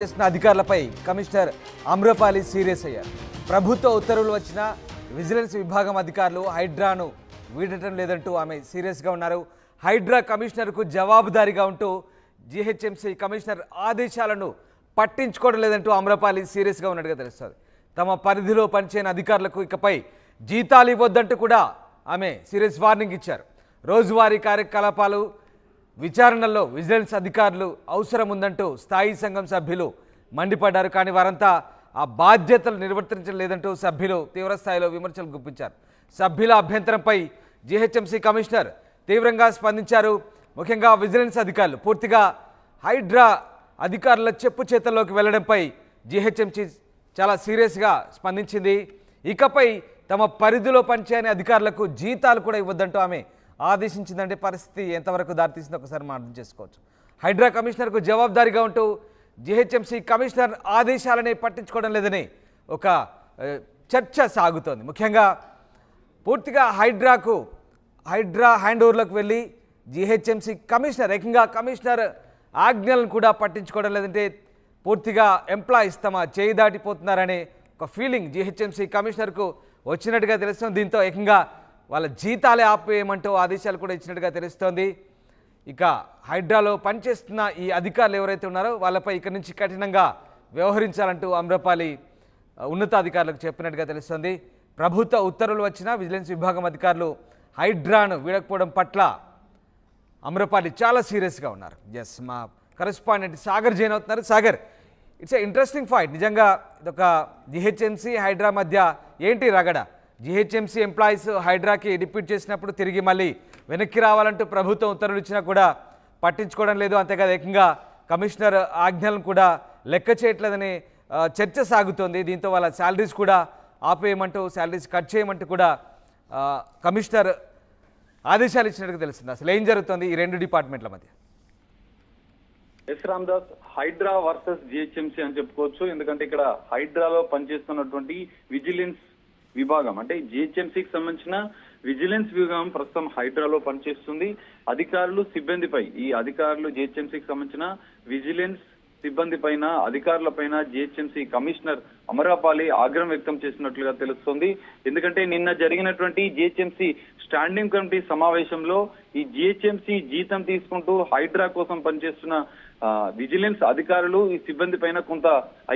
చేసిన అధికారులపై commissioner Amrapali serious అయ్యారు. ప్రభుత్వ ఉత్తర్వులు వచ్చిన విజిలెన్స్ విభాగం అధికారులు హైడ్రాను వీడటం లేదంటూ ఆమె సీరియస్గా ఉన్నారు. హైడ్రా కమిషనర్కు జవాబుదారీగా ఉంటూ జీహెచ్ఎంసీ కమిషనర్ ఆదేశాలను పట్టించుకోవడం లేదంటూ అమ్రపాలి సీరియస్గా ఉన్నట్టుగా తెలుస్తుంది. తమ పరిధిలో పనిచేయని అధికారులకు ఇకపై జీతాలు ఇవ్వొద్దంటూ కూడా ఆమె సీరియస్ వార్నింగ్ ఇచ్చారు. రోజువారీ కార్యకలాపాలు విచారణలో విజిలెన్స్ అధికారులు అవసరం ఉందంటూ స్థాయి సంఘం సభ్యులు మండిపడ్డారు. కానీ వారంతా ఆ బాధ్యతలు నిర్వర్తించడం లేదంటూ సభ్యులు తీవ్రస్థాయిలో విమర్శలు గుప్పించారు. సభ్యుల అభ్యంతరంపై జీహెచ్ఎంసీ కమిషనర్ తీవ్రంగా స్పందించారు. ముఖ్యంగా విజిలెన్స్ అధికారులు పూర్తిగా హైడ్రా అధికారుల చెప్పు చేతల్లోకి వెళ్లడంపై జీహెచ్ఎంసీ చాలా సీరియస్గా స్పందించింది. ఇకపై తమ పరిధిలో పనిచేయని అధికారులకు జీతాలు కూడా ఇవ్వద్దంటూ ఆమె ఆదేశించిందంటే పరిస్థితి ఎంతవరకు దారితీసిందో ఒకసారి మనం అర్థం చేసుకోవచ్చు. హైడ్రా కమిషనర్కు జవాబుదారీగా ఉంటూ జీహెచ్ఎంసీ కమిషనర్ ఆదేశాలని పట్టించుకోవడం లేదని ఒక చర్చ సాగుతోంది. ముఖ్యంగా పూర్తిగా హైడ్రా హ్యాండ్ ఓవర్లోకి వెళ్ళి జీహెచ్ఎంసీ కమిషనర్ ఏకంగా కమిషనర్ ఆజ్ఞలను కూడా పట్టించుకోవడం లేదంటే పూర్తిగా ఎంప్లాయీస్ తమ చేయి దాటిపోతున్నారనే ఒక ఫీలింగ్ జీహెచ్ఎంసీ కమిషనర్కు వచ్చినట్టుగా తెలుస్తుంది. దీంతో ఏకంగా వాళ్ళ జీతాలే ఆపేయమంటూ ఆదేశాలు కూడా ఇచ్చినట్టుగా తెలుస్తోంది. ఇక హైడ్రాలో పనిచేస్తున్న ఈ అధికారులు ఎవరైతే ఉన్నారో వాళ్ళపై ఇక్కడి నుంచి కఠినంగా వ్యవహరించాలంటూ అమ్రపాలి ఉన్నతాధికారులకు చెప్పినట్టుగా తెలుస్తోంది. ప్రభుత్వ ఉత్తర్వులు వచ్చినా విజిలెన్స్ విభాగం అధికారులు హైడ్రాను వీడకపోవడం పట్ల అమ్రపాలి చాలా సీరియస్గా ఉన్నారు. ఎస్, మా కరెస్పాండెంట్ సాగర్ జైన్ అవుతున్నారు. Sagar, it's a interesting fight. నిజంగా ఇదొక జిహెచ్ఎంసీ హైడ్రా మధ్య ఏంటి రగడ? జిహెచ్ఎంసీ ఎంప్లాయీస్ హైడ్రాకి డిప్యూట్ చేసినప్పుడు తిరిగి మళ్ళీ వెనక్కి రావాలంటూ ప్రభుత్వం ఉత్తర్వులు ఇచ్చినా కూడా పట్టించుకోవడం లేదు. అంతేకాదు ఏకంగా కమిషనర్ ఆజ్ఞలను కూడా లెక్క చేయట్లేదని చర్చ సాగుతోంది. దీంతో వాళ్ళ శాలరీస్ కూడా ఆపేయమంటూ శాలరీస్ కట్ చేయమంటూ కూడా కమిషనర్ ఆదేశాలు ఇచ్చినట్టుగా తెలుస్తుంది. అసలు ఏం జరుగుతుంది ఈ రెండు డిపార్ట్మెంట్ల మధ్య? Yes Ramdas, HYDRAA versus GHMC అని చెప్పుకోవచ్చు. ఎందుకంటే ఇక్కడ హైడ్రాలో పనిచేస్తున్నటువంటి విజిలెన్స్ విభాగం అంటే జిహెచ్ఎంసీకి సంబంధించిన విజిలెన్స్ విభాగం ప్రస్తుతం హైడ్రాలో పనిచేస్తుంది. అధికారులు సిబ్బందిపై ఈ అధికారులు జిహెచ్ఎంసీకి సంబంధించిన విజిలెన్స్ సిబ్బంది పైన అధికారుల పైన జిహెచ్ఎంసీ కమిషనర్ అమరాపాలి ఆగ్రహం వ్యక్తం చేసినట్లుగా తెలుస్తోంది. ఎందుకంటే నిన్న జరిగినటువంటి జిహెచ్ఎంసీ స్టాండింగ్ కమిటీ సమావేశంలో ఈ జిహెచ్ఎంసీ జీతం తీసుకుంటూ హైడ్రా కోసం పనిచేస్తున్న విజిలెన్స్ అధికారులు ఈ సిబ్బంది పైన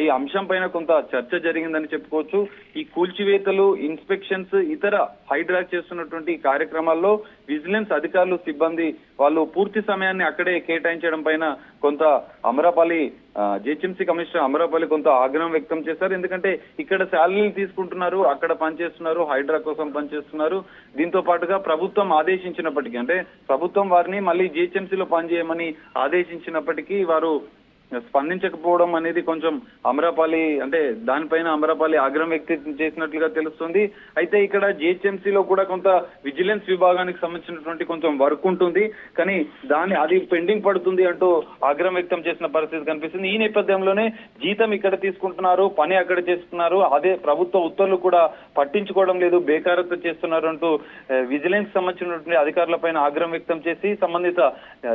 ఈ అంశం పైన కొంత చర్చ జరిగిందని చెప్పుకోవచ్చు. ఈ కూల్చివేతలు, ఇన్స్పెక్షన్స్, ఇతర హైడ్రా చేస్తున్నటువంటి కార్యక్రమాల్లో విజిలెన్స్ అధికారులు సిబ్బంది వాళ్ళు పూర్తి సమయాన్ని అక్కడే కేటాయించడం పైన కొంత అమరాపాలి జిహెచ్ఎంసీ కమిషనర్ అమరాపాలి కొంత ఆగ్రహం వ్యక్తం చేశారు. ఎందుకంటే ఇక్కడ శాలరీలు తీసుకుంటున్నారు, అక్కడ పనిచేస్తున్నారు, హైడ్రా కోసం పనిచేస్తున్నారు. దీంతో పాటుగా ప్రభుత్వం ఆదేశించినప్పటికీ అంటే ప్రభుత్వం వారిని మళ్ళీ జిహెచ్ఎంసీలో పనిచేయమని ఆదేశించినప్పటికీ వారు స్పందించకపోవడం అనేది కొంచెం అమరాపాలి అంటే దానిపైన అమరాపాలి ఆగ్రహం వ్యక్తం చేసినట్లుగా తెలుస్తుంది. అయితే ఇక్కడ జిహెచ్ఎంసీలో కూడా కొంత విజిలెన్స్ విభాగానికి సంబంధించినటువంటి కొంచెం వర్క్ ఉంటుంది, కానీ అది పెండింగ్ పడుతుంది అంటూ ఆగ్రహం వ్యక్తం చేసిన పరిస్థితి కనిపిస్తుంది. ఈ నేపథ్యంలోనే జీతం ఇక్కడ తీసుకుంటున్నారు, పని అక్కడ చేస్తున్నారు, అదే ప్రభుత్వ ఉత్తర్వులు కూడా పట్టించుకోవడం లేదు, బేకారత చేస్తున్నారు అంటూ విజిలెన్స్ సంబంధించినటువంటి అధికారుల పైన ఆగ్రహం వ్యక్తం చేసి సంబంధిత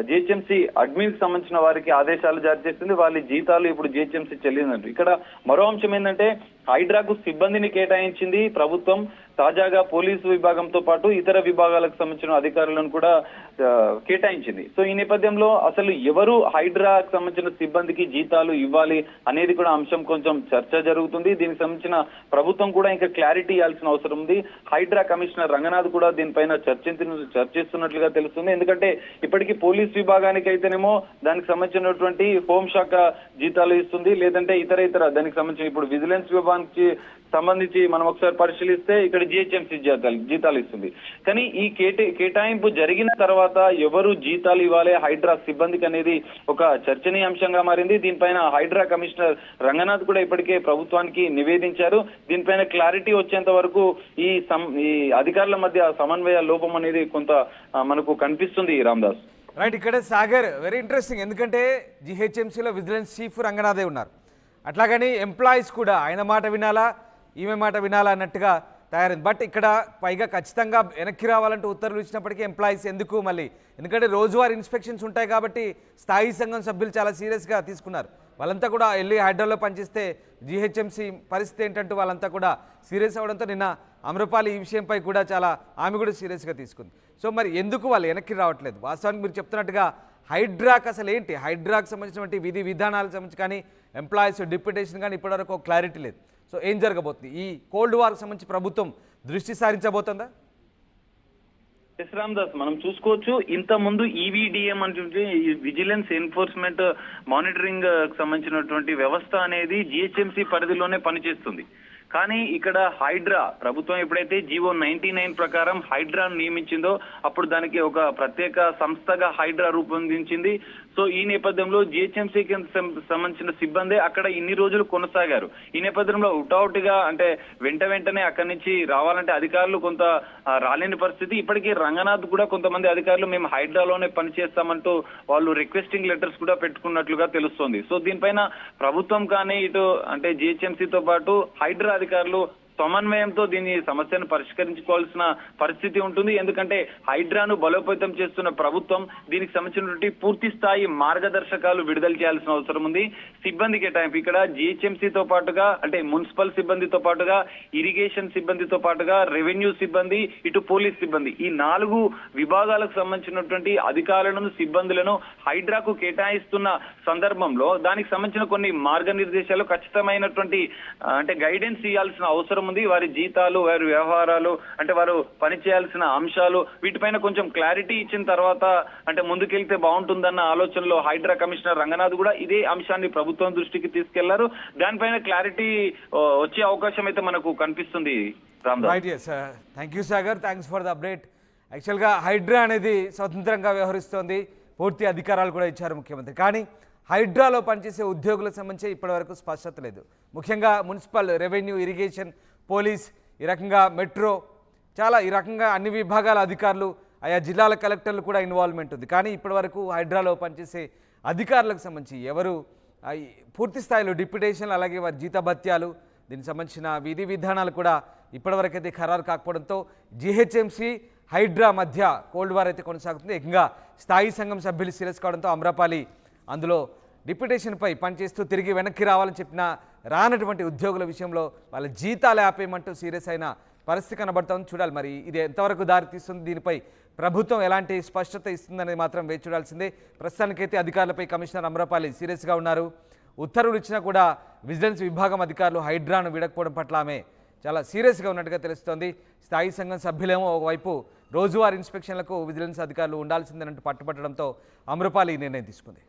జిహెచ్ఎంసీ అడ్మిన్ కి సంబంధించిన వారికి ఆదేశాలు జారీ చేస్తుంది. వాళ్ళ జీతాలు ఇప్పుడు జిహెచ్ఎంసీ చెల్లిందంటారు. ఇక్కడ మరో అంశం ఏంటంటే హైడ్రాకు సిబ్బందిని కేటాయించింది ప్రభుత్వం. తాజాగా పోలీసు విభాగంతో పాటు ఇతర విభాగాలకు సంబంధించిన అధికారులను కూడా కేటాయించింది. సో ఈ నేపథ్యంలో అసలు ఎవరు హైడ్రాకు సంబంధించిన సిబ్బందికి జీతాలు ఇవ్వాలి అనేది కూడా అంశం కొంచెం చర్చ జరుగుతుంది. దీనికి సంబంధించిన ప్రభుత్వం కూడా ఇంకా క్లారిటీ ఇవ్వాల్సిన అవసరం ఉంది. హైడ్రా కమిషనర్ రంగనాథ్ కూడా దీనిపైన చర్చిస్తున్నట్లుగా తెలుస్తుంది. ఎందుకంటే ఇప్పటికీ పోలీస్ విభాగానికి అయితేనేమో దానికి సంబంధించినటువంటి హోంశాఖ జీతాలు ఇస్తుంది, లేదంటే ఇతర దానికి సంబంధించిన ఇప్పుడు విజిలెన్స్ విభాగానికి సంబంధించి మనం ఒకసారి పరిశీలిస్తే ఇక్కడ జిహెచ్ఎంసీ జీతాలు ఇస్తుంది. కానీ ఈ కేటాయింపు జరిగిన తర్వాత ఎవరు జీతాలు ఇవ్వాలి హైడ్రా సిబ్బందికి అనేది ఒక చర్చనీయాంశంగా మారింది. దీనిపైన హైడ్రా కమిషనర్ రంగనాథ్ కూడా ఇప్పటికే ప్రభుత్వానికి నివేదించారు. దీనిపైన క్లారిటీ వచ్చేంత వరకు ఈ అధికారుల మధ్య సమన్వయ లోపం అనేది కొంత మనకు కనిపిస్తుంది. రామ్దాస్, రైట్, ఇక్కడ సాగర్ వెరీ ఇంట్రెస్టింగ్. ఎందుకంటే జిహెచ్ఎంసీలో విజిలెన్స్ చీఫ్ రంగనాథే ఉన్నారు. అట్లాగని ఎంప్లాయీస్ కూడా ఆయన మాట వినాలా ఈమె మాట వినాలా అన్నట్టుగా తయారైంది. బట్ ఇక్కడ పైగా ఖచ్చితంగా వెనక్కి రావాలంటూ ఉత్తర్వులు ఇచ్చినప్పటికీ ఎంప్లాయీస్ ఎందుకు మళ్ళీ, ఎందుకంటే రోజువారీ ఇన్స్పెక్షన్స్ ఉంటాయి కాబట్టి స్థాయి సంఘం సభ్యులు చాలా సీరియస్గా తీసుకున్నారు. వాళ్ళంతా కూడా వెళ్ళి హైడ్రాలో పనిచేస్తే జిహెచ్ఎంసీ పరిస్థితి ఏంటంటూ వాళ్ళంతా కూడా సీరియస్ అవ్వడంతో నిన్న అమ్రపాలి ఈ విషయంపై కూడా చాలా ఆమె కూడా సీరియస్గా తీసుకుంది. సో మరి ఎందుకు వాళ్ళు వెనక్కి రావట్లేదు? వాస్తవానికి మీరు చెప్తున్నట్టుగా హైడ్రాక్ అసలు ఏంటి, హైడ్రాక్ సంబంధించినటువంటి విధి విధానాలకు సంబంధించి కానీ ఎంప్లాయీస్ డిప్యూటేషన్ కానీ ఇప్పటివరకు ఒక క్లారిటీ లేదు. సో ఏం జరగబోతుంది? ఈ కోల్డ్ వార్కి సంబంధించి ప్రభుత్వం దృష్టి సారించబోతుందా? ఎస్ రామ్దాస్, మనం చూసుకోవచ్చు ఇంత ముందు ఈవీడిఎం అంటే విజిలెన్స్ ఎన్ఫోర్స్మెంట్ మానిటరింగ్ సంబంధించినటువంటి వ్యవస్థ అనేది జిహెచ్ఎంసీ పరిధిలోనే పనిచేస్తుంది. కానీ ఇక్కడ హైడ్రా ప్రభుత్వం ఎప్పుడైతే జీవో 99 ప్రకారం హైడ్రాను నియమించిందో అప్పుడు దానికి ఒక ప్రత్యేక సంస్థగా హైడ్రా రూపొందించింది. సో ఈ నేపథ్యంలో జిహెచ్ఎంసీకి సంబంధించిన సిబ్బంది అక్కడ ఇన్ని రోజులు కొనసాగారు. ఈ నేపథ్యంలో అవుట్గా అంటే వెంటనే అక్కడి నుంచి రావాలంటే అధికారులు కొంత రాలేని పరిస్థితి. ఇప్పటికీ రంగనాథ్ కూడా కొంతమంది అధికారులు మేము హైడ్రాలోనే పనిచేస్తామంటూ వాళ్ళు రిక్వెస్టింగ్ లెటర్స్ కూడా పెట్టుకున్నట్లుగా తెలుస్తోంది. సో దీనిపైన ప్రభుత్వం కానీ ఇటు అంటే జిహెచ్ఎంసీతో పాటు హైడ్రా అధికారులు సమన్వయంతో దీని సమస్యను పరిష్కరించుకోవాల్సిన పరిస్థితి ఉంటుంది. ఎందుకంటే హైడ్రాను బలోపేతం చేస్తున్న ప్రభుత్వం దీనికి సంబంధించినటువంటి పూర్తి స్థాయి మార్గదర్శకాలు విడుదల చేయాల్సిన అవసరం ఉంది. సిబ్బంది కేటాయింపు ఇక్కడ జిహెచ్ఎంసీతో పాటుగా అంటే మున్సిపల్ సిబ్బందితో పాటుగా ఇరిగేషన్ సిబ్బందితో పాటుగా రెవెన్యూ సిబ్బంది ఇటు పోలీస్ సిబ్బంది ఈ 4 విభాగాలకు సంబంధించినటువంటి అధికారులను సిబ్బందులను హైడ్రాకు కేటాయిస్తున్న సందర్భంలో దానికి సంబంధించిన కొన్ని మార్గనిర్దేశాలు ఖచ్చితమైనటువంటి అంటే గైడెన్స్ ఇవ్వాల్సిన అవసరం ఉంది. వారి జీతాలు, వారి వ్యవహారాలు, అంటే వారు పనిచేయాల్సిన అంశాలు వీటిపైన కొంచెం క్లారిటీ ఇచ్చిన తర్వాత అంటే ముందుకెళ్తే బాగుంటుందన్న ఆలోచనలో హైడ్రా కమిషనర్ రంగనాథ్ కూడా ఇదే అంశాన్ని ప్రభుత్వం దృష్టికి తీసుకెళ్లారు. దానిపైన క్లారిటీ వచ్చే అవకాశం అయితే మనకు కనిపిస్తుంది. Thank you Sagar, thanks for the update. యాక్చువల్గా హైడ్రా అనేది స్వతంత్రంగా వ్యవహరిస్తోంది, పూర్తి అధికారాలు కూడా ఇచ్చారు ముఖ్యమంత్రి. కానీ హైడ్రాలో పనిచేసే ఉద్యోగులకు సంబంధించి ఇప్పటివరకు స్పష్టత లేదు. ముఖ్యంగా మున్సిపల్, రెవెన్యూ, ఇరిగేషన్, పోలీస్, ఈ రకంగా మెట్రో, చాలా ఈ రకంగా అన్ని విభాగాల అధికారులు, ఆయా జిల్లాల కలెక్టర్లు కూడా ఇన్వాల్వ్మెంట్ ఉంది. కానీ ఇప్పటివరకు హైడ్రాలో పనిచేసే అధికారులకు సంబంధించి ఎవరు పూర్తి స్థాయిలో డిప్యూటేషన్లు అలాగే వారి జీతభత్యాలు దీనికి సంబంధించిన విధి విధానాలు కూడా ఇప్పటివరకైతే ఖరారు కాకపోవడంతో జిహెచ్ఎంసీ హైడ్రా మధ్య కోల్డ్ వార్ అయితే కొనసాగుతుంది. ఏకంగా స్థాయి సంఘం సభ్యులు సీరియస్ కావడంతో అమ్రపాలి అందులో డిప్యూటేషన్పై పనిచేస్తూ తిరిగి వెనక్కి రావాలని చెప్పిన రానటువంటి ఉద్యోగుల విషయంలో వాళ్ళ జీతాలు ఆపేయమంటూ సీరియస్ అయిన పరిస్థితి కనబడుతుంది. చూడాలి మరి ఇది ఎంతవరకు దారితీస్తుంది, దీనిపై ప్రభుత్వం ఎలాంటి స్పష్టత ఇస్తుందనేది మాత్రం వేచి చూడాల్సిందే. ప్రస్తుతానికైతే అధికారులపై కమిషనర్ అమ్రపాలి సీరియస్గా ఉన్నారు. ఉత్తర్వులు ఇచ్చినా కూడా విజిలెన్స్ విభాగం అధికారులు హైడ్రాను విడకపోవడం పట్ల ఆమె చాలా సీరియస్గా ఉన్నట్టుగా తెలుస్తోంది. స్థాయి సంఘం సభ్యులేమో ఒకవైపు రోజువారీ ఇన్స్పెక్షన్లకు విజిలెన్స్ అధికారులు ఉండాల్సిందేనంటూ పట్టుబట్టడంతో అమ్రపాలి నిర్ణయం తీసుకుంది.